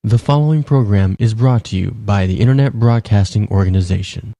The following program is brought to you by the Internet Broadcasting Organization.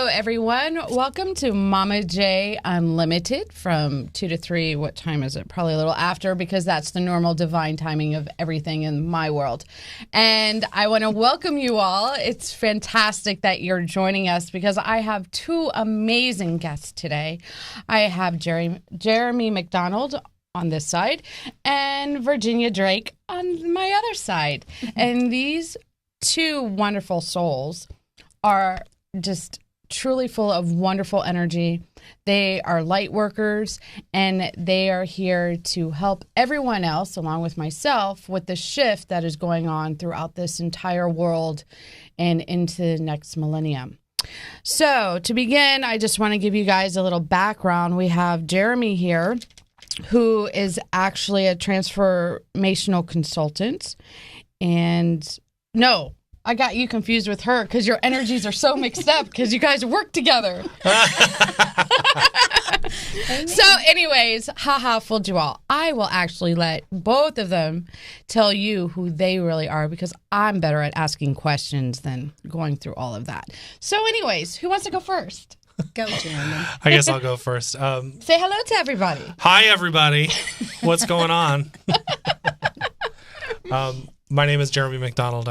Everyone, welcome to Mama J Unlimited from 2 to 3. What time is it? Probably a little after, because that's the normal divine timing of everything in my world. And I want to welcome you all. It's fantastic that you're joining us because I have two amazing guests today. I have Jeremy McDonald on this side and Virginia Drake on my other side. And these two wonderful souls are just truly full of wonderful energy. They are light workers, and they are here to help everyone else, along with myself, with the shift that is going on throughout this entire world and into the next millennium. So, to begin, I just want to give you guys a little background. We have Jeremy here, who is actually a transformational consultant. And no, I got you confused with her because your energies are so mixed up because you guys work together. So anyways, fooled you all. I will actually let both of them tell you who they really are because I'm better at asking questions than going through all of that. So anyways, who wants to go first? Go, Jeremy. I guess I'll go first. Say hello to everybody. Hi, everybody. What's going on? My name is Jeremy McDonald.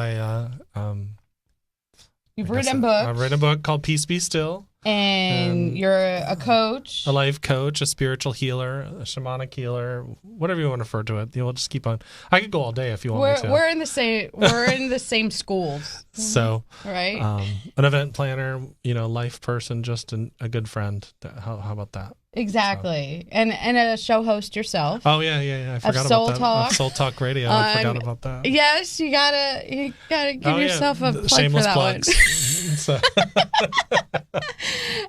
You've written books. I've written a book called Peace Be Still. And you're a coach. A life coach, a spiritual healer, a shamanic healer, whatever you want to refer to it. We'll just keep on. I could go all day if you want me to. We're in the same schools. So, right? An event planner, life person, just a good friend. How about that? Exactly. So. And a show host yourself. Oh yeah. I forgot about that. Talk. Soul Talk Radio. I forgot about that. Yes, you gotta give yourself a plug shameless for that plugs. One.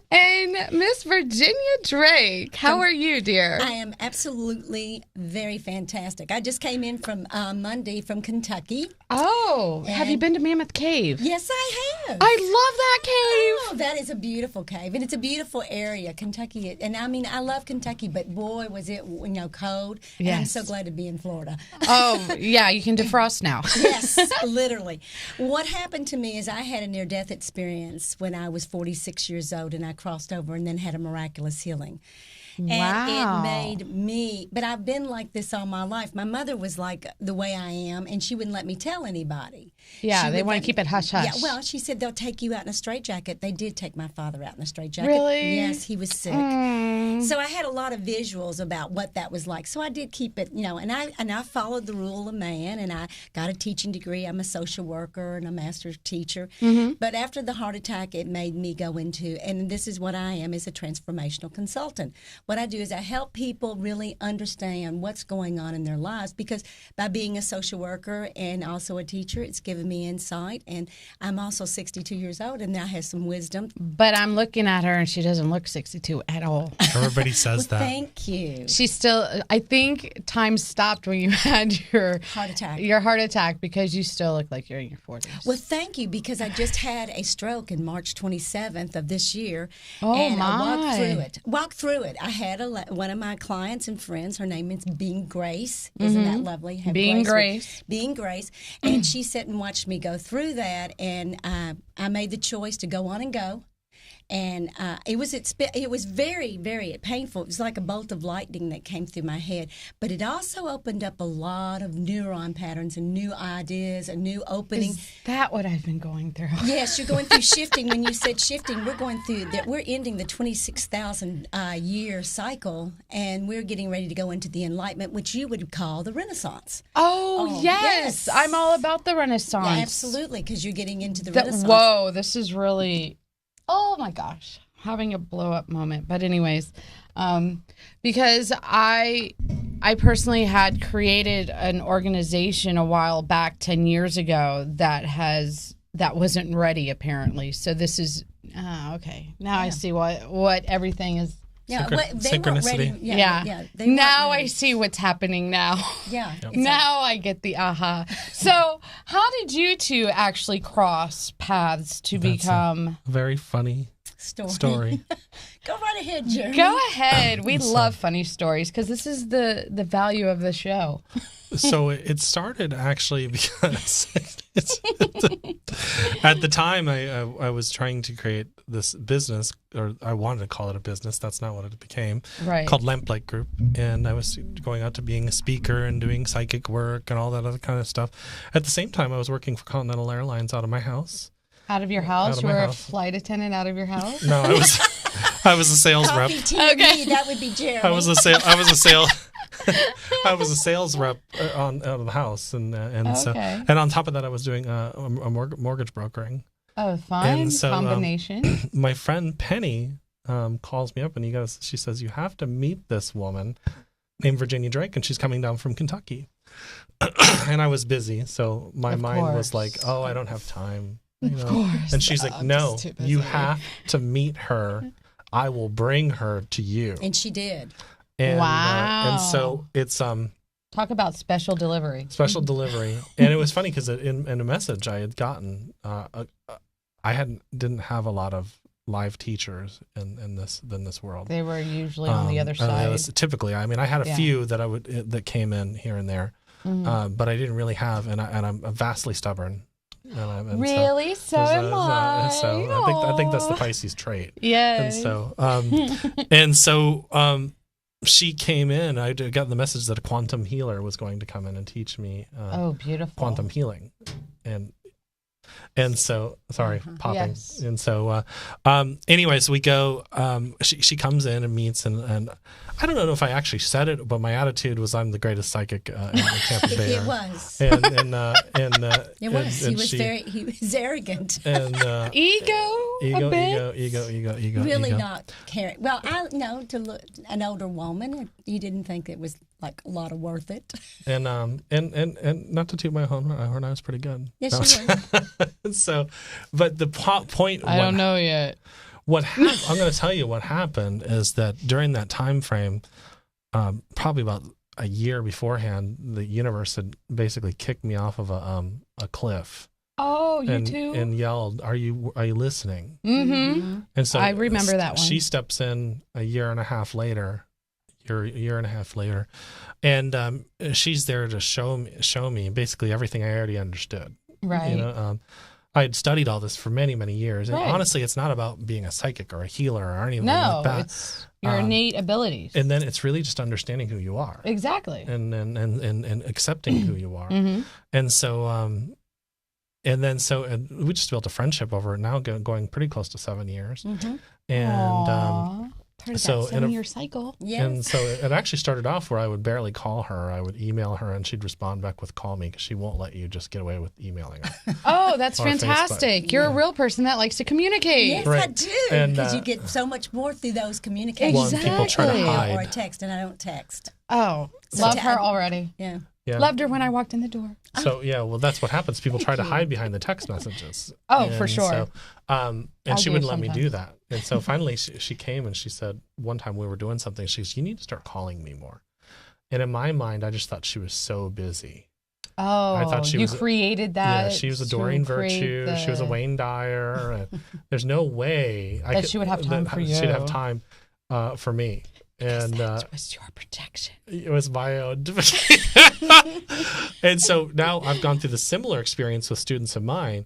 And Miss Virginia Drake, how are you, dear? I am absolutely very fantastic. I just came in from Monday from Kentucky. Oh, have you been to Mammoth Cave? Yes, I have. I love that cave. Oh, that is a beautiful cave, and it's a beautiful area, Kentucky. And I mean, I love Kentucky, but boy, was it cold. Yes. And I'm so glad to be in Florida. Oh, yeah, you can defrost now. Yes, literally. What happened to me is I had a near-death experience when I was 46 years old, and I crossed over and then had a miraculous healing. And wow. It made me, but I've been like this all my life. My mother was like the way I am, and she wouldn't let me tell anybody. Yeah, they want to keep it hush-hush. Yeah, well, she said they'll take you out in a straitjacket. They did take my father out in a straitjacket. Really? Yes, he was sick. So I had a lot of visuals about what that was like. So I did keep it, and I followed the rule of man, and I got a teaching degree. I'm a social worker and a master's teacher. Mm-hmm. But after the heart attack, it made me go into, and this is what I am, is a transformational consultant. What I do is I help people really understand what's going on in their lives, because by being a social worker and also a teacher, it's given me insight. And I'm also 62 years old, and I have some wisdom. But I'm looking at her, and she doesn't look 62 at all. Everybody says that. Thank you. She's still, I think time stopped when you had your heart attack. Your heart attack, because you still look like you're in your 40s. Well, thank you, because I just had a stroke in March 27th of this year. Oh, and my. I walked through it. I had one of my clients and friends, her name is Being Grace. Isn't that lovely? Being Grace. Being Grace. And she sat and watched me go through that, and I made the choice to go on and go. And it was very, very painful. It was like a bolt of lightning that came through my head. But it also opened up a lot of neuron patterns and new ideas, a new opening. Is that what I've been going through? Yes, you're going through shifting. When you said shifting, we're going through that. We're ending the 26,000 year cycle, and we're getting ready to go into the Enlightenment, which you would call the Renaissance. Oh yes. I'm all about the Renaissance. Yeah, absolutely, because you're getting into the Renaissance. Whoa, this is really Oh my gosh, having a blow up moment. But anyways, because I personally had created an organization a while back, 10 years ago, that wasn't ready apparently. So this is okay. Now I see what everything is. Yeah, they weren't synchronicity. ready. Yeah. They weren't Now ready. I see what's happening now. Yeah. Now I get the aha. So how did you two actually cross paths to become? Very funny story. Go right ahead, Jeremy. Go ahead. We love funny stories because this is the value of the show. So it started actually because at the time I was trying to create this business, or I wanted to call it a business. That's not what it became. Right. Called Lamplight Group, and I was going out to being a speaker and doing psychic work and all that other kind of stuff. At the same time, I was working for Continental Airlines out of my house. Out of your house? Out of You my were house. a flight attendant out of your house? No, I was a sales rep. Coffee, tea, and me, that would be Jeremy. I was a sales rep out of the house, and so Okay. and on top of that, I was doing a mortgage brokering. Oh, fine. And so, Combination. My friend Penny calls me up, and she says, "You have to meet this woman named Virginia Drake, and she's coming down from Kentucky." And I was busy, so my mind was like, "Oh, I don't have time." Of course. And she's like, I'm "No, just too busy." you have to meet her. I will bring her to you." And she did. And, Wow. and so it's Talk about special delivery. special delivery, and it was funny because in a message I had gotten, I didn't have a lot of live teachers in this world. They were usually on the other side. Typically, I mean, I had a few that came in here and there, but I didn't really have, and I'm vastly stubborn. And Really? So am I. So I think that's the Pisces trait. Yeah. And so she came in. I got the message that a quantum healer was going to come in and teach me Oh, beautiful. quantum healing, and so sorry, popping. Yes. And so anyways, we go. She comes in and meets, and I don't know if I actually said it, but my attitude was I'm the greatest psychic in the Tampa Bay area. It was. And It was. and He was arrogant. and Ego. ego. Really ego. not caring. Well, I know to look an older woman, you didn't think it was like a lot of worth it. And not to toot my own horn, I was pretty good. Yes, you were. So, but the point. I don't know yet. I'm going to tell you what happened is that during that time frame, probably about a year beforehand, the universe had basically kicked me off of a cliff. Oh, you and, too? and yelled, "Are you listening?" Mm-hmm. And so I remember that one. She steps in a year and a half later, and she's there to show me basically everything I already understood. Right. You know, I had studied all this for many, many years. And Right. honestly, it's not about being a psychic or a healer or anything No, like that. it's your innate abilities. And then it's really just understanding who you are. Exactly. And accepting who you are. Mm-hmm. And so, and we just built a friendship over it now, going pretty close to 7 years. Mm-hmm. And part of so that in a- 7-year cycle. Yes. and so it actually started off where I would barely call her. I would email her, and she'd respond back with "call me," because she won't let you just get away with emailing her. Oh, that's Or fantastic. You're a real person that likes to communicate. Yes, I Right. do. And, Because you get so much more through those communications. Well, and people try to Exactly. hide. Or a text, and I don't text. Oh, So love to- her already. Yeah. Yeah. Loved her when I walked in the door. So yeah, well, that's what happens. People try to hide behind the text messages. Oh, for And sure. So, and I she do wouldn't let me do sometimes. that. And so finally, she came and she said one time we were doing something. She goes, "You need to start calling me more." And in my mind, I just thought she was so busy. Oh, thought she you was- created that. Yeah, she was a to Doreen create Virtue. She was a the- Wayne Dyer. And there's no way That she would have time for She'd have you. time for me. And That was your protection. it was my own. And so now I've gone through the similar experience with students of mine.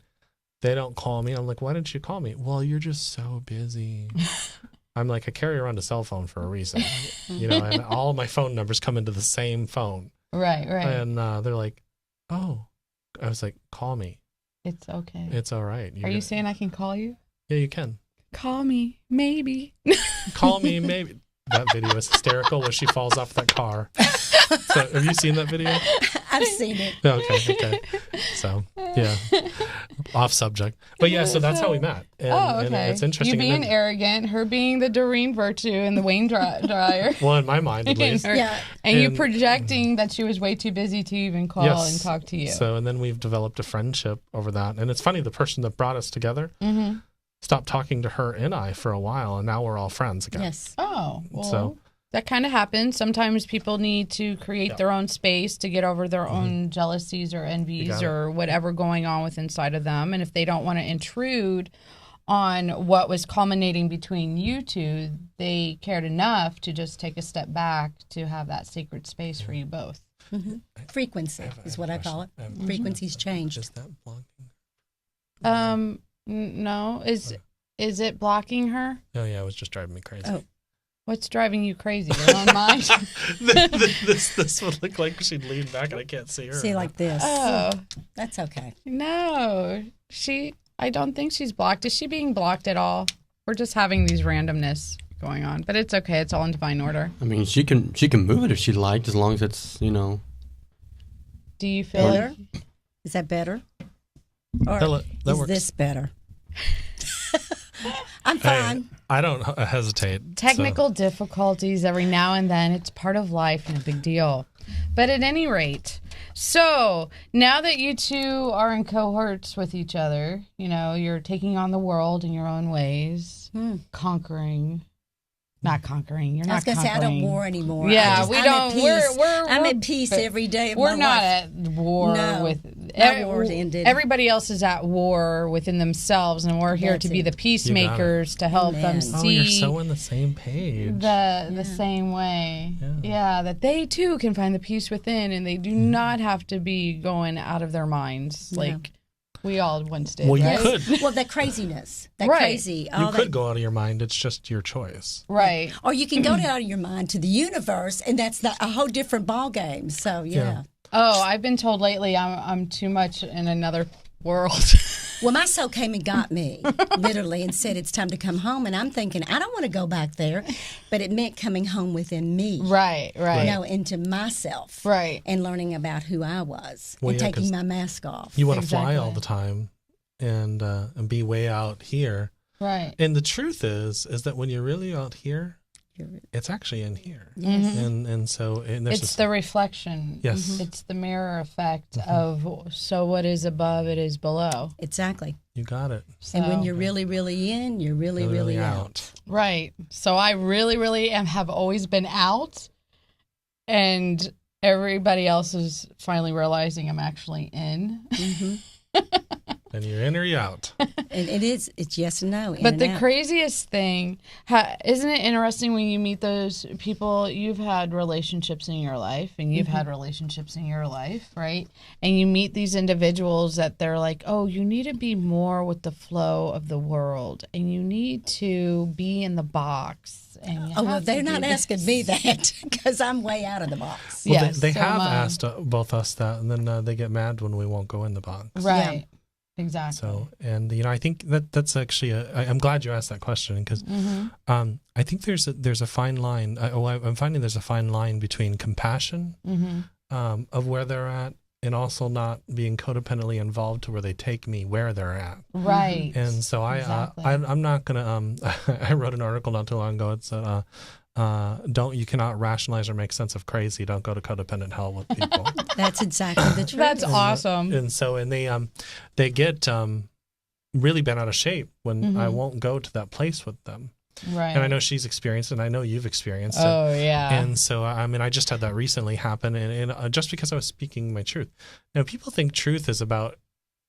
They don't call me. I'm like, "Why didn't you call me?" "Well, you're just so busy." I'm like, I carry around a cell phone for a reason, and all my phone numbers come into the same phone. Right, right. And they're like, "Oh," I was like, "Call me. It's okay. It's all right." Are you saying I can call you? Yeah, you can. Call me, maybe. Call me, maybe. That video is hysterical when she falls off that car. So, have you seen that video? I've seen it. Okay. So, yeah. off subject. But yeah, so that's how we met. And, and it's interesting. You being and then, arrogant, her being the Doreen Virtue and the Wayne Dryer. well, in my mind at least. And you projecting that she was way too busy to even call and talk to you. So, and then we've developed a friendship over that. And it's funny, the person that brought us together stopped talking to her and I for a while, and now we're all friends again. Yes. Oh, well, so that kind of happens. Sometimes people need to create their own space to get over their own jealousies or envies or whatever going on with inside of them. And if they don't want to intrude on what was culminating between you two, they cared enough to just take a step back to have that sacred space for you both. Frequency is what I call it. Frequencies changed. Is that blocking? No. Is it blocking her? Oh, yeah, it was just driving me crazy. Oh. What's driving you crazy? Your own mind? this would look like she'd lean back and I can't see her. See, like this. Oh. That's okay. No. I don't think she's blocked. Is she being blocked at all? We're just having these randomness going on. But it's okay. It's all in divine order. I mean, she can move it if she liked, as long as it's, Do you feel Better? Is that better? Or that is works. this better? I'm fine. I don't hesitate. technical difficulties every now and then? It's part of life and a big deal. But at any rate, so now that you two are in cohorts with each other, you're taking on the world in your own ways, conquering. Not conquering. You're not conquering. I was going to say, I don't war anymore. Yeah, I'm at peace. I'm at peace every day of my life. We're not at war with... My war's ended. Everybody else is at war within themselves, and we're here to be the peacemakers to help them see... Oh, you're so on the same page. The same way. Yeah, that they too can find the peace within, and they do not have to be going out of their minds like... We all once did. Well, you right? could. Well, that craziness. That Right. crazy. You could go out of your mind. It's just your choice. Right. Or you can go out of your mind to the universe, and that's a whole different ball game. So, yeah. Oh, I've been told lately I'm too much in another world. Well, my soul came and got me, literally, and said it's time to come home. And I'm thinking, I don't want to go back there. But it meant coming home within me. Right. Into myself. Right. And learning about who I was. Well, and yeah, taking my mask off. You want to fly all the time and be way out here. Right. And the truth is that when you're really out here, it's actually in here. Yes. And so there's it's the reflection. Yes. It's the mirror effect of so what is above, it is below. Exactly. You got it. So, And when you're really, really in, you're really, really out. Right. So I really, really have always been out, and everybody else is finally realizing I'm actually in. And you're in or you're out. And it's yes and no. But the craziest thing, isn't it interesting when you meet those people, you've had relationships in your life, and you've had relationships in your life, right? And you meet these individuals that they're like, oh, you need to be more with the flow of the world, and you need to be in the box. And well, they're not asking me that because I'm way out of the box. Well, Yes, they so have am I. asked both us that, and then they get mad when we won't go in the box. Right. Exactly. So, and I think that's actually I'm glad you asked that question because I think there's a fine line. I'm finding there's a fine line between compassion of where they're at and also not being codependently involved to where they take me where they're at. Right. And so I'm not gonna. I wrote an article not too long ago. It said. You cannot rationalize or make sense of crazy. Don't go to codependent hell with people. That's exactly the truth. That's awesome. And so, they get really bent out of shape when I won't go to that place with them. Right. And I know she's experienced it, and I know you've experienced it. Oh, yeah. And so, I just had that recently happen, and just because I was speaking my truth. Now, people think truth is about,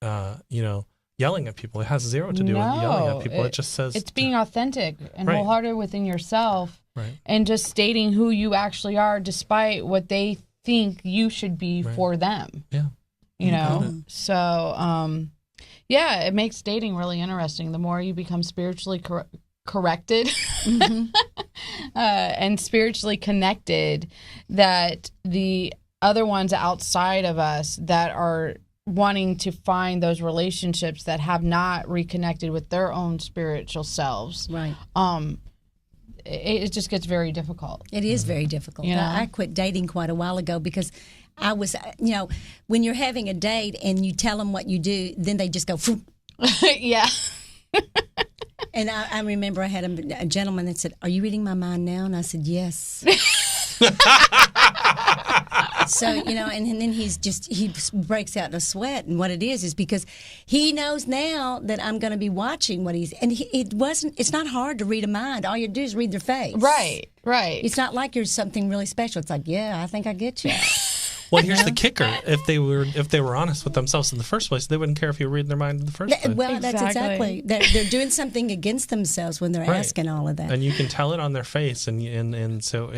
yelling at people. It has zero to do with yelling at people. It just says... It's being authentic and wholehearted within yourself. Right. And just stating who you actually are despite what they think you should be for them. Yeah. So, it makes dating really interesting. The more you become spiritually corrected and spiritually connected, that the other ones outside of us that are wanting to find those relationships that have not reconnected with their own spiritual selves. Right. It just gets very difficult. It is very difficult. You know? I quit dating quite a while ago because I was, when you're having a date and you tell them what you do, then they just go, Yeah. And I remember I had a gentleman that said, "Are you reading my mind now?" And I said, "Yes." So, and then he breaks out in a sweat. And what it is because he knows now that I'm going to be watching what it's not hard to read a mind. All you do is read their face. Right. It's not like you're something really special. It's like, yeah, I think I get you. Well, here's the kicker: if they were honest with themselves in the first place, they wouldn't care if you were reading their mind in the first place. Well, that's exactly. They're doing something against themselves when they're asking all of that. And you can tell it on their face. And so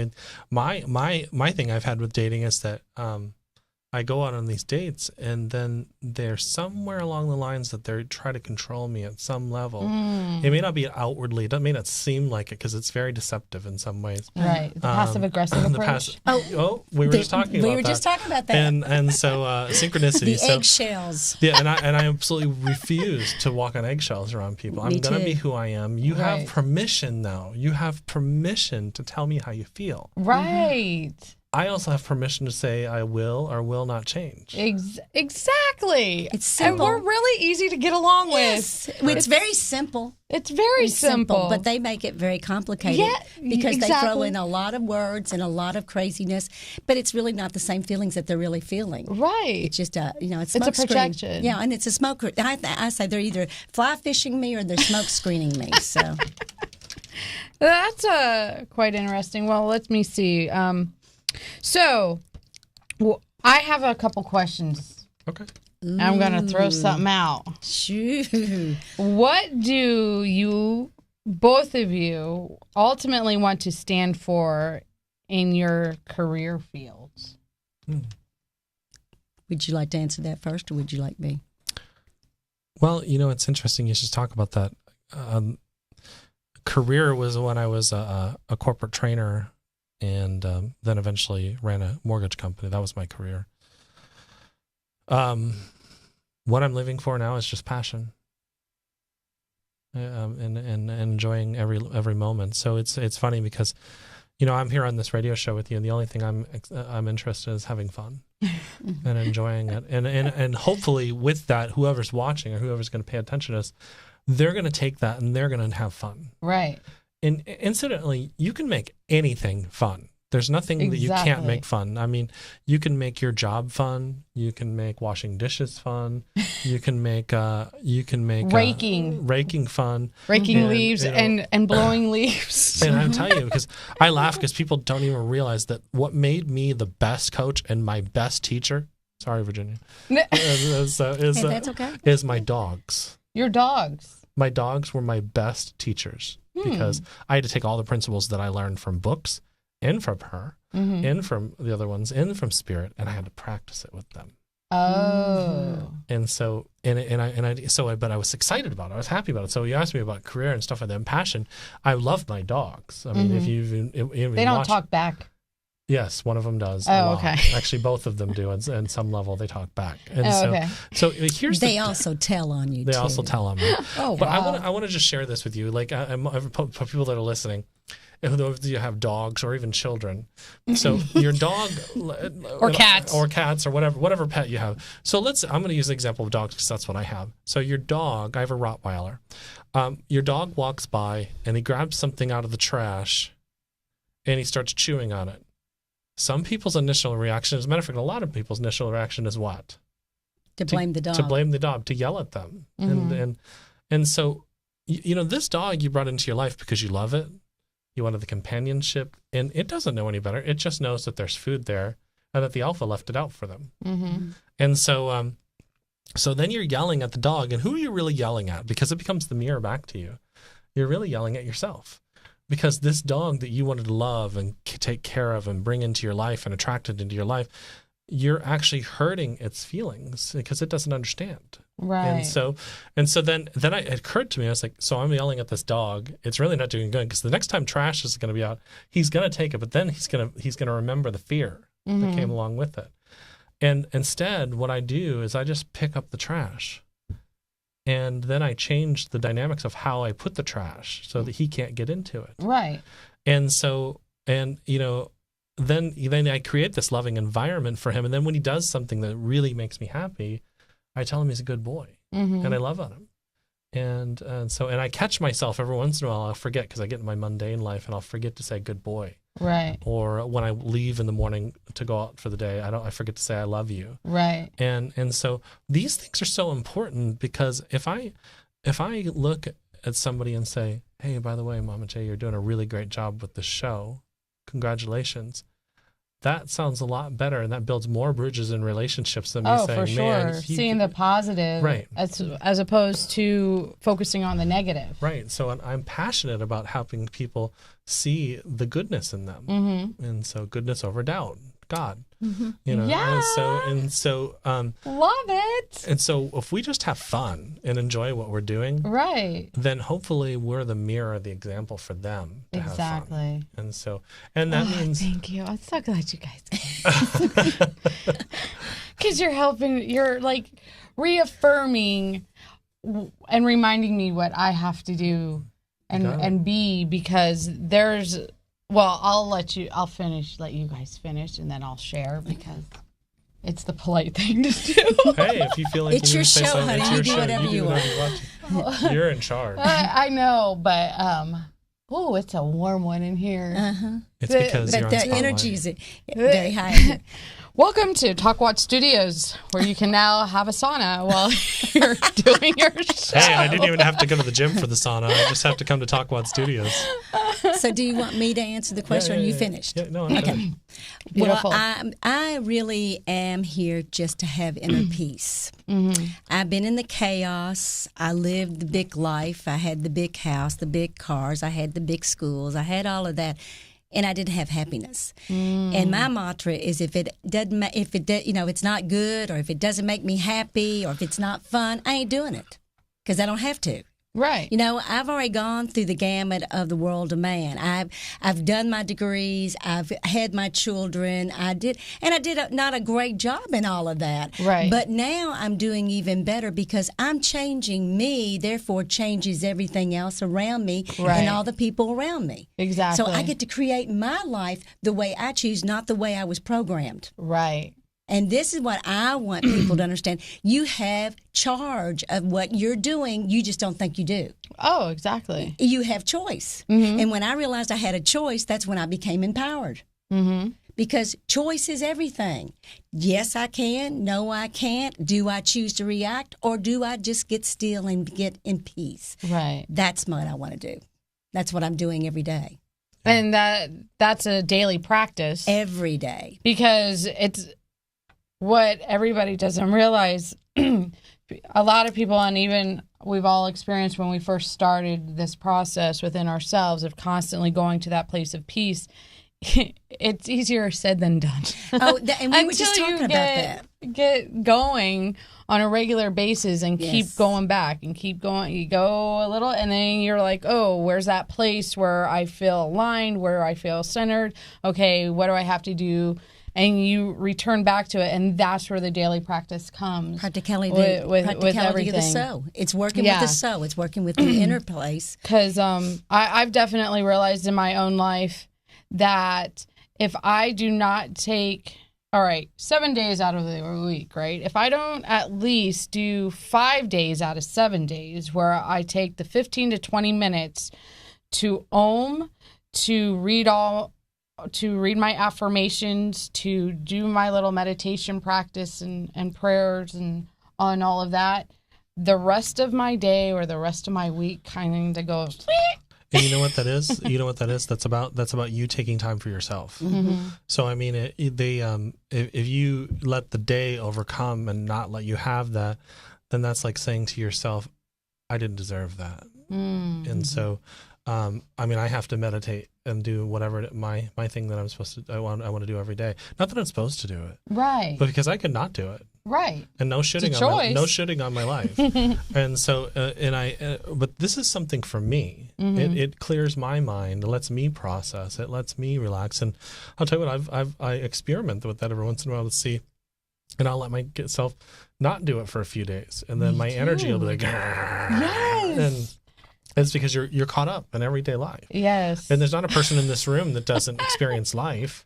my thing I've had with dating is that I go out on these dates, and then they're somewhere along the lines that they try to control me at some level. It may not be outwardly, it may not seem like it because it's very deceptive in some ways. Right, the passive-aggressive approach. We were just talking about that. And so synchronicity. The eggshells. Yeah, and I absolutely refuse to walk on eggshells around people. I'm going to be who I am. You have permission now. You have permission to tell me how you feel. Right. I also have permission to say I will or will not change. Exactly. It's simple. And we're really easy to get along with. It's very simple. It's very simple. But they make it very complicated because they throw in a lot of words and a lot of craziness, but it's really not the same feelings that they're really feeling. Right. It's just it's a projection. Yeah, and it's a smoke. I say they're either fly fishing me or they're smoke screening me. So that's quite interesting. Well, let me see. So, I have a couple questions. Okay. I'm going to throw something out. Shoot. What do you, both of you, ultimately want to stand for in your career fields? Would you like to answer that first, or would you like me? Well, it's interesting you should talk about that. Career was when I was a corporate trainer, and then eventually ran a mortgage company. That was my career. What I'm living for now is just passion, and enjoying every moment. So it's funny because, I'm here on this radio show with you, and the only thing I'm interested in is having fun and enjoying it, and hopefully with that, whoever's watching or whoever's going to pay attention to us, they're going to take that and they're going to have fun. Right. And incidentally, you can make anything fun. There's nothing that you can't make fun. I mean, you can make your job fun. You can make washing dishes fun. You can make raking fun. Raking leaves and blowing leaves. And I'm telling you, because I laugh because people don't even realize that what made me the best coach and my best teacher. Sorry, Virginia. That's okay. Is my dogs. Your dogs. My dogs were my best teachers. Because I had to take all the principles that I learned from books and from her and from the other ones and from Spirit, and I had to practice it with them. Oh. And so, but I was excited about it. I was happy about it. So you asked me about career and stuff like that and passion. I love my dogs. I mean, if you they don't talk back. Yes, one of them does. Oh, okay. Actually, both of them do. And some level, they talk back. And okay. So here's they also tell on you. They also tell on me. Oh, but wow. I want to just share this with you. Like, for people that are listening, if you have dogs or even children, so your dog or cats or whatever pet you have. So I'm going to use the example of dogs because that's what I have. So your dog, I have a Rottweiler. Your dog walks by and he grabs something out of the trash, and he starts chewing on it. Some people's initial reaction, as a matter of fact, a lot of people's initial reaction is what? To blame the dog. To blame the dog, to yell at them. And so, this dog you brought into your life because you love it. You wanted the companionship, and it doesn't know any better. It just knows that there's food there and that the alpha left it out for them. And so, so then you're yelling at the dog, and who are you really yelling at? Because it becomes the mirror back to you. You're really yelling at yourself. Because this dog that you wanted to love and take care of and bring into your life and attract it into your life, you're actually hurting its feelings because it doesn't understand. Right. And so then it occurred to me, I was like, so I'm yelling at this dog. It's really not doing good because the next time trash is going to be out, he's going to take it, but then he's going to remember the fear that came along with it. And instead, what I do is I just pick up the trash. And then I changed the dynamics of how I put the trash so that he can't get into it. Right. And so, then I create this loving environment for him. And then when he does something that really makes me happy, I tell him he's a good boy and I love on him. And I catch myself every once in a while. I'll forget because I get in my mundane life, and I'll forget to say good boy. Right. Or when I leave in the morning to go out for the day, I forget to say I love you. Right. And so these things are so important, because if I look at somebody and say, hey, by the way, Mama J, you're doing a really great job with the show. Congratulations. That sounds a lot better, and that builds more bridges in relationships than me saying, for sure. man, Seeing the positive, right, as opposed to focusing on the negative. Right. So I'm passionate about helping people see the goodness in them, and so goodness over doubt, God, you know. Yeah. And so Love it. And so if we just have fun and enjoy what we're doing, Right. then hopefully we're the mirror, the example for them to have fun. And so, and that means. Thank you. I'm so glad you guys came. Because you're like reaffirming and reminding me what I have to do and be, because I'll finish, let you guys finish, and then I'll share, because it's the polite thing to do. Hey, if you feel like it's you your need to say show, something, honey. it's your You do show. whatever you want. You're in charge. I know, but it's a warm one in here. It's because but you're on the Spotlight. energy is very high. Welcome to Talk Watch Studios, where you can now have a sauna while you're doing your show. Hey, I didn't even have to go to the gym for the sauna. I just have to come to Talk Watch Studios. So do you want me to answer the question, or are you finished? Yeah, no, I'm done. Beautiful. Well, I really am here just to have inner peace. I've been in the chaos. I lived the big life. I had the big house, the big cars. I had the big schools. I had all of that. And I didn't have happiness. And my mantra is, if it's not good, or if it doesn't make me happy, or if it's not fun, I ain't doing it, because I don't have to. Right. You know, I've already gone through the gamut of the world of man. I've done my degrees. I've had my children. I did not a great job in all of that. Right. But now I'm doing even better, because I'm changing me, therefore changes everything else around me and all the people around me. Exactly. So I get to create my life the way I choose, not the way I was programmed. Right. And this is what I want people to understand. You have charge of what you're doing. You just don't think you do. Oh, exactly. You have choice. And when I realized I had a choice, that's when I became empowered. Because choice is everything. Yes, I can. No, I can't. Do I choose to react, or do I just get still and get in peace? Right. That's what I want to do. That's what I'm doing every day. And that's a daily practice. Every day. Because it's what everybody doesn't realize. A lot of people, and even we've all experienced when we first started this process within ourselves of constantly going to that place of peace, it's easier said than done. Oh, and we were just talking about that. Get going on a regular basis and keep going back and keep going. You go a little, and then you're like, oh, where's that place where I feel aligned, where I feel centered? Okay, what do I have to do? And you return back to it, and that's where the daily practice comes. Practicality, with practicality of the soul. It's working with the soul. It's working with the inner place. Because I've definitely realized in my own life that if I do not take, 7 days out of the week, right? If I don't at least do 5 days out of 7 days where I take the 15 to 20 minutes to to read my affirmations, to do my little meditation practice and prayers and all of that, the rest of my day or the rest of my week kind of goes. And you know what that is? That's about you taking time for yourself. So I mean, if you let the day overcome and not let you have that, then that's like saying to yourself, I didn't deserve that. And so, I mean, I have to meditate and do whatever my thing that I'm supposed to. I want to do every day. Not that I'm supposed to do it, right? But because I could not do it, right? And no shitting on my life. And so, but this is something for me. It clears my mind. It lets me process. It lets me relax. And I'll tell you what, I experiment with that every once in a while to see, and I'll let myself not do it for a few days, and then my energy will be like, yes. And it's because you're caught up in everyday life. Yes. And there's not a person in this room that doesn't experience life.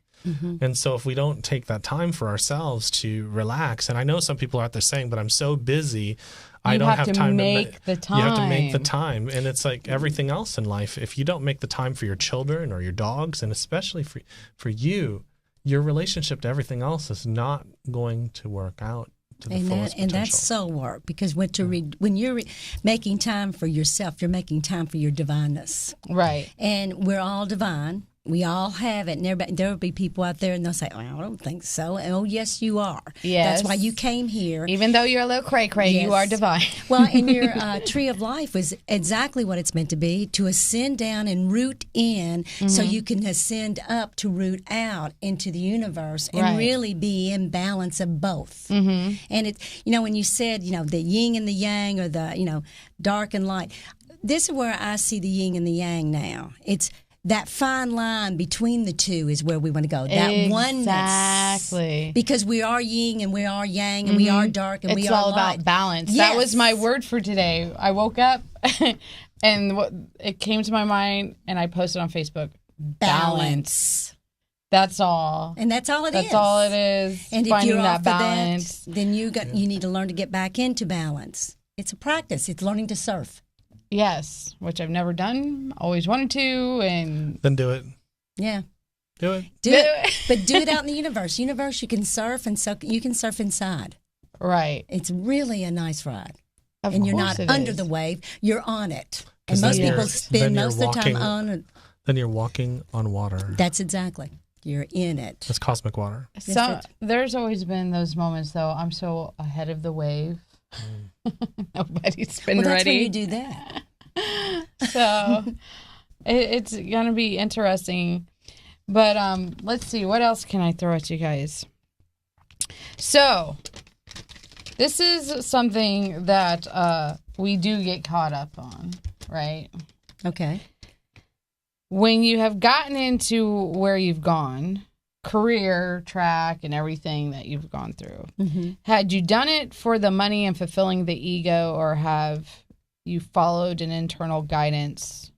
And so if we don't take that time for ourselves to relax, and I know some people are out there saying, but I'm so busy, I don't have time make the time. You have to make the time. And it's like everything else in life. If you don't make the time for your children or your dogs, and especially for you, your relationship to everything else is not going to work out to the fullest potential. And that's soul work, because when you're making time for yourself, you're making time for your divineness. Right. And we're all divine. We all have it. And there will be people out there and they'll say, oh, I don't think so. And, oh, yes, you are. Yes. That's why you came here. Even though you're a little cray-cray, Yes. you are divine. Well, and your tree of life was exactly what it's meant to be, to ascend down and root in so you can ascend up to root out into the universe and really be in balance of both. And it, when you said, the yin and the yang, or the, dark and light, this is where I see the yin and the yang now. It's that fine line between the two is where we want to go. That oneness. Exactly. Because we are yin and we are yang and we are dark and we It's are all light. about balance. Yes. That was my word for today. I woke up and it came to my mind, and I posted on Facebook. Balance. That's all. And that's all it is. That's all it is. And if finding you're that off balance. of that, then you need to learn to get back into balance. It's a practice. It's learning to surf. Yes, which I've never done. Always wanted to, and Then do it. Yeah. Do it. Do it. But do it out in the universe. Universe, you can surf, and so you can surf inside. right. It's really a nice ride. Of And you're course not it under is. the wave. You're on it. 'Cause And most then people you're- spend then you're most of their time walking- on it. Then you're walking on water. That's exactly. You're in it. That's cosmic water. So there's always been those moments, though. I'm so ahead of the wave. Nobody's been Well, that's ready. when you do that. So it's gonna be interesting. But let's see, what else can I throw at you guys? So this is something that we do get caught up on, right? Okay. When you have gotten into where you've gone, career track and everything that you've gone through, had you done it for the money and fulfilling the ego, or have you followed an internal guidance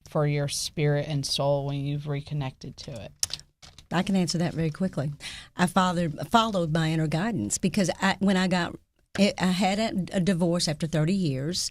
for your spirit and soul when you've reconnected to it? I can answer that very quickly. I followed my inner guidance, because I had a divorce after 30 years,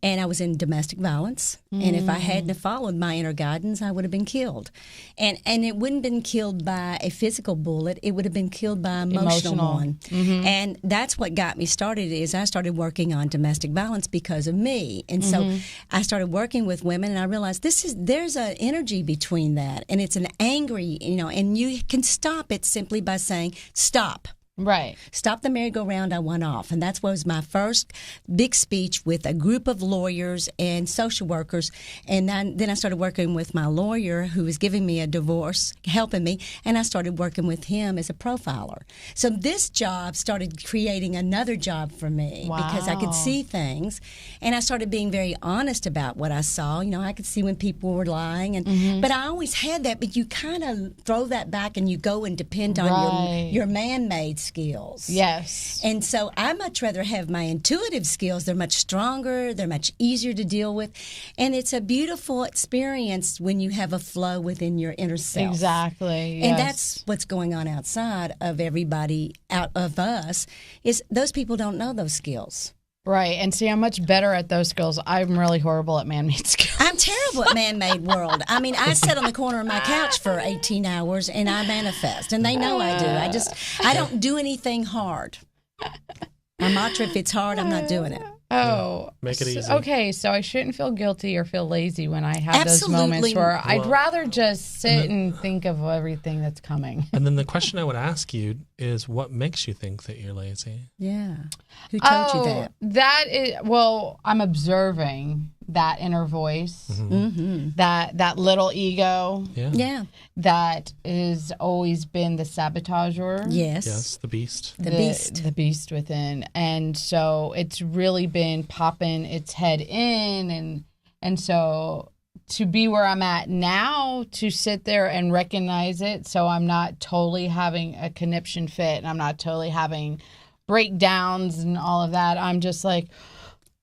and I was in domestic violence. And if I hadn't have followed my inner guidance, I would have been killed. And it wouldn't have been killed by a physical bullet. It would have been killed by an emotional one. And that's what got me started. Is I started working on domestic violence because of me. And so I started working with women, and I realized there's an energy between that, and it's an angry, and you can stop it simply by saying, stop. Right. Stop the merry-go-round, I want off. And that was my first big speech with a group of lawyers and social workers. And then I started working with my lawyer, who was giving me a divorce, helping me, and I started working with him as a profiler. So this job started creating another job for me, because I could see things. And I started being very honest about what I saw. I could see when people were lying. But I always had that, but you kind of throw that back and you go and depend on your man-made skills. Yes. And so I much rather have my intuitive skills. They're much stronger. They're much easier to deal with. And it's a beautiful experience when you have a flow within your inner self. Exactly. And that's what's going on outside of everybody, out of us, is those people don't know those skills. Right. And see, I'm much better at those skills. I'm really horrible at man-made skills. I'm terrible at man-made world. I mean, I sit on the corner of my couch for 18 hours and I manifest, and they know I do. I don't do anything hard. My mantra, if it's hard, I'm not doing it. Oh, Make it easy. Okay, so I shouldn't feel guilty or feel lazy when I have Absolutely. those moments where I'd Well, rather just sit and think of everything that's coming. And then the question I would ask you is, what makes you think that you're lazy? Yeah. Who told you that? That is, well, I'm observing that inner voice, that little ego Yeah. that has always been the sabotager. Yes. Yes, the beast. The beast. The beast within. And so it's really been popping its head in, and so to be where I'm at now, to sit there and recognize it, so I'm not totally having a conniption fit and I'm not totally having breakdowns and all of that. I'm just like,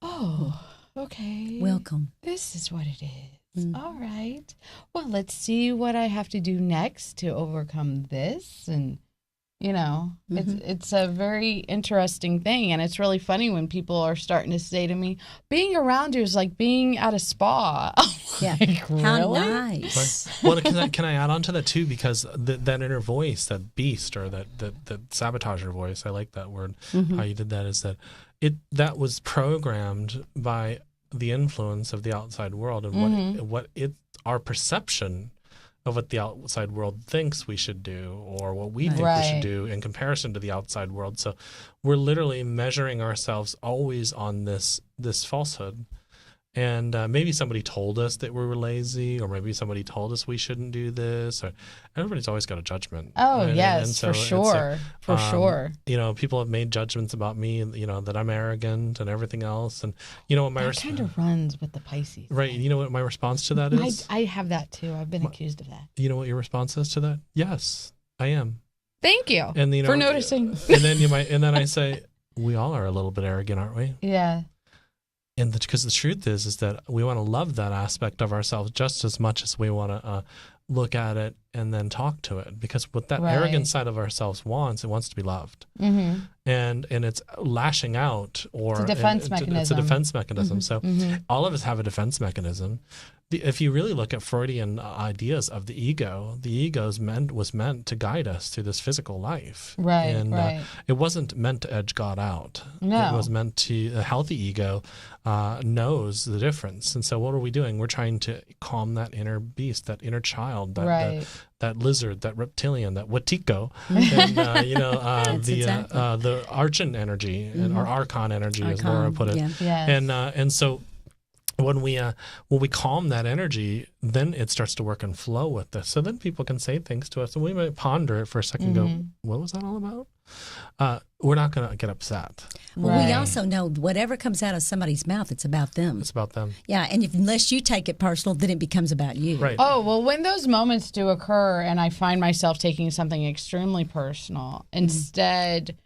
oh, okay. Welcome. This is what it is. All right. Well, let's see what I have to do next to overcome this. And You know, it's a very interesting thing, and it's really funny when people are starting to say to me, "Being around you is like being at a spa." Yeah, like, how really? nice. Well, can I add on to that too? Because that inner voice, that beast, or that sabotager voice, I like that word. How you did that is that that was programmed by the influence of the outside world and our perception of what the outside world thinks we should do, or what we think we should do in comparison to the outside world. So we're literally measuring ourselves always on this falsehood. And maybe somebody told us that we were lazy, or maybe somebody told us we shouldn't do this. Or everybody's always got a judgment. Oh, yes, and so for sure. For sure. You know, people have made judgments about me, you know, that I'm arrogant and everything else. And you know what that kind of runs with the Pisces. Right. You know what my response to that is? I have that too. I've been accused of that. You know what your response is to that? Yes, I am. Thank you, and, you know, for noticing. And then I say, we all are a little bit arrogant, aren't we? Yeah. And because the truth is that we want to love that aspect of ourselves just as much as we want to look at it and then talk to it. Because what that arrogant side of ourselves wants, it wants to be loved. And it's lashing out, or it's a defense mechanism. It's a defense mechanism. So all of us have a defense mechanism. If you really look at Freudian ideas of the ego was meant to guide us through this physical life. Right, and it wasn't meant to edge God out. No. It was meant to, a healthy ego knows the difference. And so what are we doing? We're trying to calm that inner beast, that inner child, that lizard, that reptilian, that Watiko, and you know, the Archon energy, and our Archon energy, as Laura put it. Yeah. Yes. And so when we calm that energy, then it starts to work and flow with this. So then people can say things to us, and we might ponder it for a second and go, what was that all about? We're not going to get upset. Well, we also know whatever comes out of somebody's mouth, it's about them. It's about them. Yeah, and unless you take it personal, then it becomes about you. Right. Oh, well, when those moments do occur and I find myself taking something extremely personal instead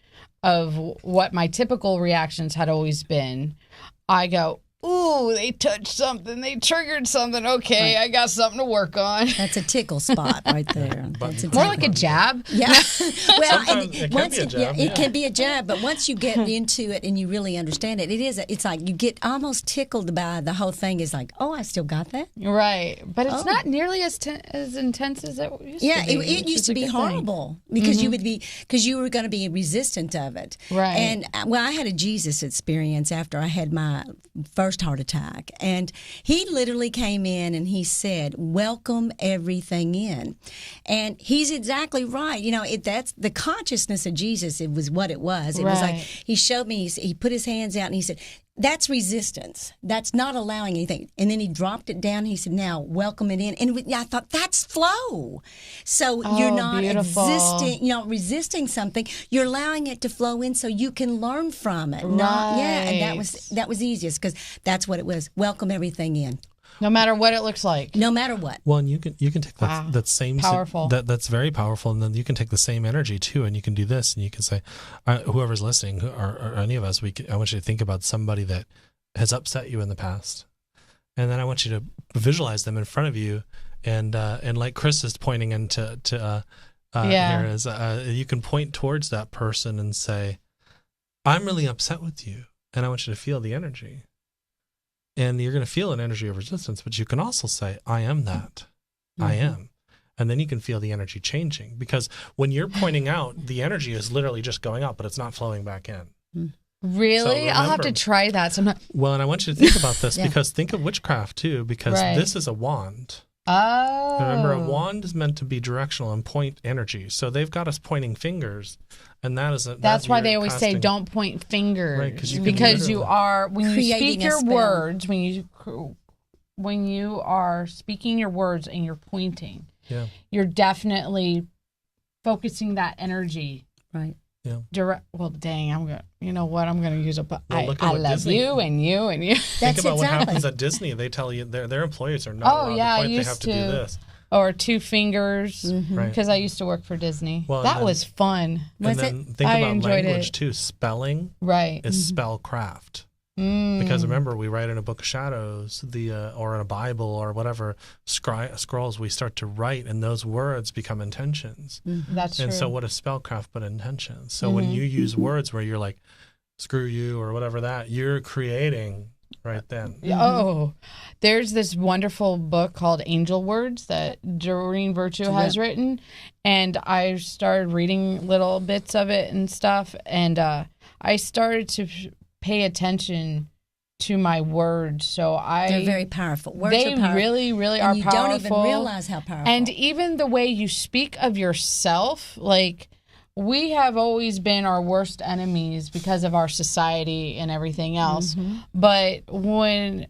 of what my typical reactions had always been, I go, ooh, they touched something. They triggered something. Okay, I got something to work on. That's a tickle spot right there. More like a jab. Yeah. Well, and it can be a jab. It can be a jab, but once you get into it and you really understand it, it's like you get almost tickled by the whole thing. Is like, oh, I still got that. Right, but it's not nearly as intense as it used to be. It used to be horrible because you were going to be resistant of it. Right. And I had a Jesus experience after I had my first heart attack, and he literally came in and he said, welcome everything in. And he's exactly right. You know, that's the consciousness of Jesus. It was what it was. It was like he showed me, he put his hands out and he said, that's resistance. That's not allowing anything. And then he dropped it down. And he said, now welcome it in. And I thought, that's flow. So you're not resisting something. You're allowing it to flow in so you can learn from it. Right. And that was easiest because that's what it was. Welcome everything in. No matter what it looks like. No matter what. Well, and you can take that same powerful. That's very powerful, and then you can take the same energy too, and you can do this, and you can say, whoever's listening, or any of us, I want you to think about somebody that has upset you in the past, and then I want you to visualize them in front of you, and like Chris is pointing into here is you can point towards that person and say, I'm really upset with you, and I want you to feel the energy. And you're going to feel an energy of resistance, but you can also say, I am that. I am. And then you can feel the energy changing. Because when you're pointing out, the energy is literally just going out, but it's not flowing back in. Really? So remember, I'll have to try that sometime. Well, and I want you to think about this because think of witchcraft too, because this is a wand. Oh. Remember, a wand is meant to be directional and point energy. So they've got us pointing fingers, and that's why they always say don't point fingers, right? Because you are when you speak your words, when you are speaking your words and you're pointing, you're definitely focusing that energy, right? Yeah. Well, dang, I'm gonna use I love Disney, you and you and you. Think about what happens at Disney. They tell you their employees are not allowed to point. They have to do this. Or two fingers, because I used to work for Disney. Well, that was fun. And then think about language too. Spelling is spellcraft. Because remember, we write in a book of shadows, or in a Bible or whatever scrolls, we start to write, and those words become intentions. That's and true. so what is spellcraft but intentions? So when you use words where you're like, screw you or whatever that, you're creating right then. Oh, there's this wonderful book called Angel Words that Doreen Virtue has written, and I started reading little bits of it and stuff, and I started to pay attention to my words. So They're very powerful. Words they are powerful. really, really and are you powerful. don't even realize how powerful. And even the way you speak of yourself, like, we have always been our worst enemies because of our society and everything else. But when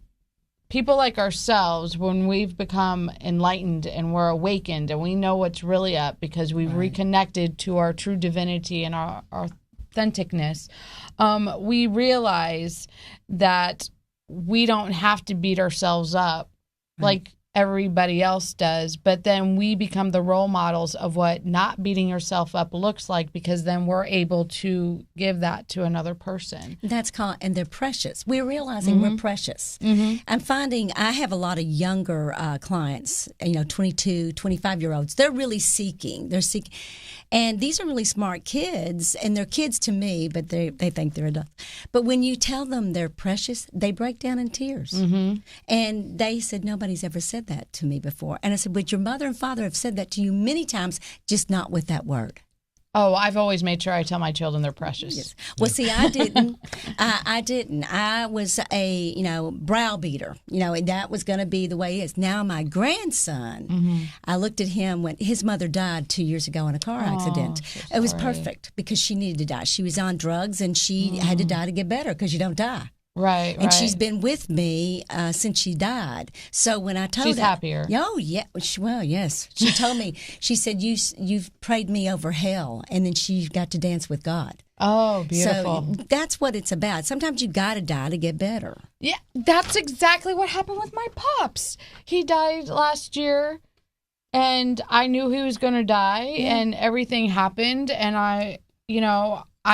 people like ourselves, when we've become enlightened and we're awakened and we know what's really up because we've reconnected to our true divinity and our authenticness, we realize that we don't have to beat ourselves up like everybody else does, but then we become the role models of what not beating yourself up looks like, because then we're able to give that to another person. That's called, and they're precious. We're realizing we're precious. I'm finding I have a lot of younger clients, 22, 25-year-olds. They're really seeking. They're seeking. And these are really smart kids, and they're kids to me, but they think they're adults. But when you tell them they're precious, they break down in tears. And they said, nobody's ever said that to me before. And I said, but your mother and father have said that to you many times, just not with that word. Oh, I've always made sure I tell my children they're precious. Yes. Well, see, I didn't. I didn't. I was a, browbeater, and that was going to be the way it is. Now my grandson, I looked at him when his mother died 2 years ago in a car accident. So it was sorry. perfect because she needed to die. She was on drugs and she had to die to get better because you don't die. Right. And she's been with me since she died. So when I told she's her, happier. Oh yeah, well yes. She told me. She said you've prayed me over hell, and then she got to dance with God. Oh, beautiful. So that's what it's about. Sometimes you got to die to get better. Yeah, that's exactly what happened with my pops. He died last year, and I knew he was going to die, and everything happened, and I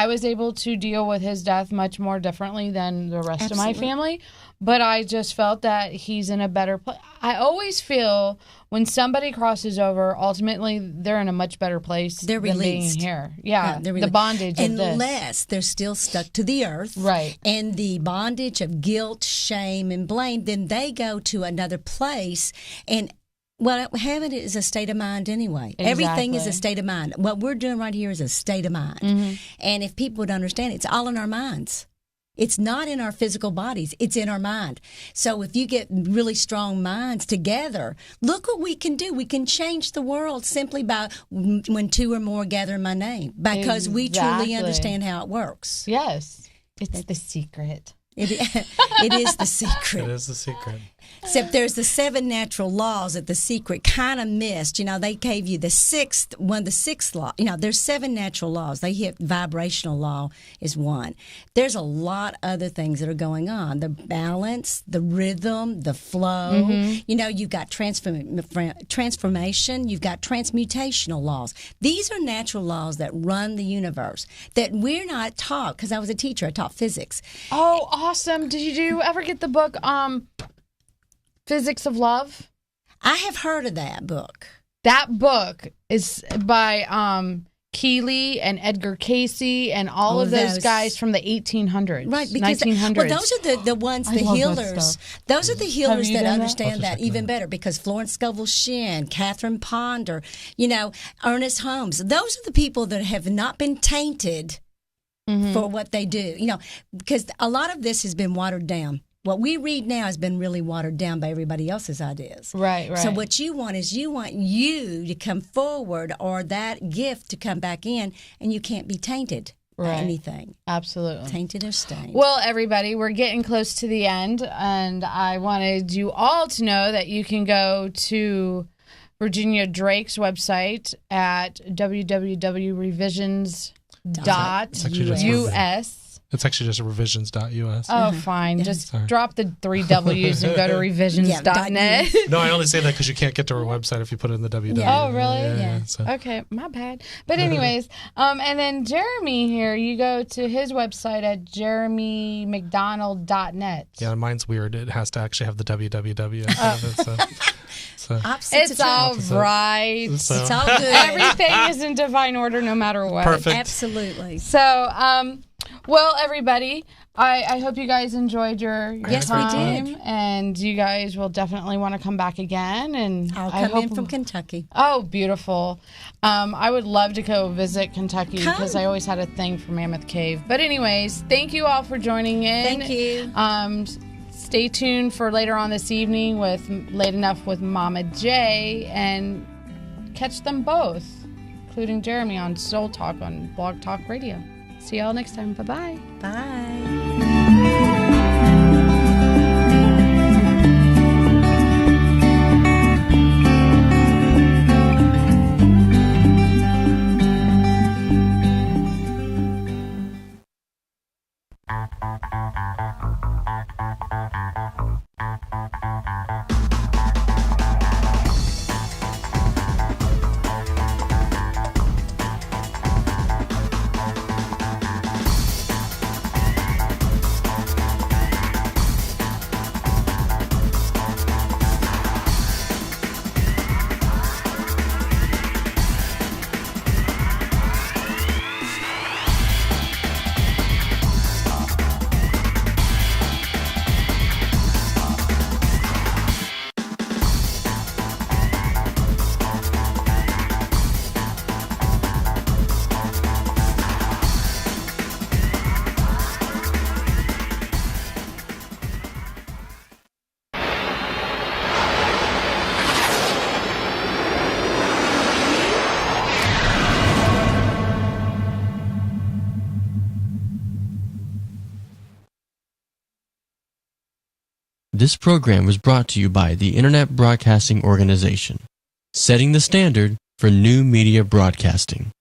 was able to deal with his death much more differently than the rest of my family, but I just felt that he's in a better place. I always feel when somebody crosses over, ultimately they're in a much better place They're than released. being here. Yeah, they're the released. bondage of this. Unless they're still stuck to the earth. Right. And the bondage of guilt, shame, and blame, then they go to another place. And well, heaven is a state of mind anyway. Exactly. Everything is a state of mind. What we're doing right here is a state of mind. And if people would understand, it's all in our minds. It's not in our physical bodies. It's in our mind. So if you get really strong minds together, look what we can do. We can change the world simply by when two or more gather in my name, because we truly understand how it works. Yes. It's the secret. It is the secret. It is the secret. Except there's the 7 natural laws that the secret kind of missed. They gave you the sixth law. There's 7 natural laws. They hit vibrational law is one. There's a lot other things that are going on. The balance, the rhythm, the flow. You've got transformation. You've got transmutational laws. These are natural laws that run the universe that we're not taught, because I was a teacher. I taught physics. Oh, awesome. Did you ever get the book, Physics of Love? I have heard of that book. That book is by Keeley and Edgar Casey and all of those guys from the 1800s. Right, because 1900s. well, those are the ones, the healers. Those are the healers that understand that even better, because Florence Scovel Shinn, Catherine Ponder, Ernest Holmes, those are the people that have not been tainted for what they do. Because a lot of this has been watered down. What we read now has been really watered down by everybody else's ideas. Right. So what you want is you to come forward, or that gift to come back in, and you can't be tainted by anything. Absolutely. Tainted or stained. Well, everybody, we're getting close to the end, and I wanted you all to know that you can go to Virginia Drake's website at www.revisions.us. It's actually just revisions.us. Oh, fine. Just Sorry. drop the 3 W's and go to revisions.net. No, I only say that because you can't get to our website if you put it in the www. Oh, really? Yeah. So. Okay, my bad. But anyways, and then Jeremy here, you go to his website at jeremymcdonald.net. Yeah, mine's weird. It has to actually have the www instead of it. So. Opposites It's all attract. right. So- It's all good. Everything is in divine order no matter what. Perfect. Absolutely. So, well, everybody, I hope you guys enjoyed your Yes, we time, did. and you guys will definitely want to come back again. And I'll I come in hope- from Kentucky. Oh, beautiful. I would love to go visit Kentucky because Come. I always had a thing for Mammoth Cave. But anyways, thank you all for joining in. Thank you. Stay tuned for later on this evening with Late Enough with Mama J, and catch them both, including Jeremy, on Soul Talk on Blog Talk Radio. See y'all next time. Bye-bye. Bye. This program was brought to you by the Internet Broadcasting Organization, setting the standard for new media broadcasting.